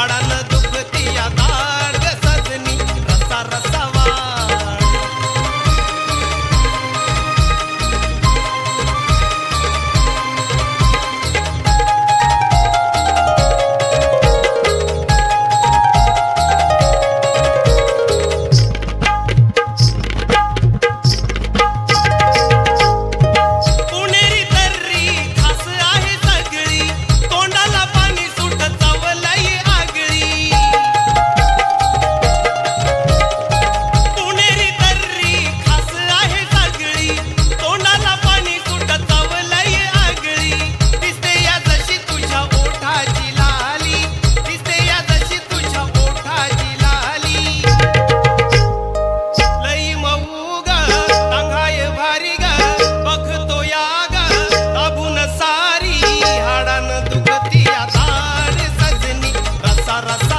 हाडान दुखती या दाड ग सजनी रसा रसा वाढ। पुणेरी तर्री खास आहे सगळी तोंडाला पाणी सुट चवलई आगळी। पुणेरी तर्री खास आहे सगळी तोंडाला पाणी सुट चवलई आगळी। दिसते या जशी तुझ्या ओठाची लाली दिसते या जशी तुझ्या ओठाची लाली। लई मऊ ग टांगाय भारी ग बघतो या ग दाबून सारी हाडान दुखती या दाड सजनी रसा रसा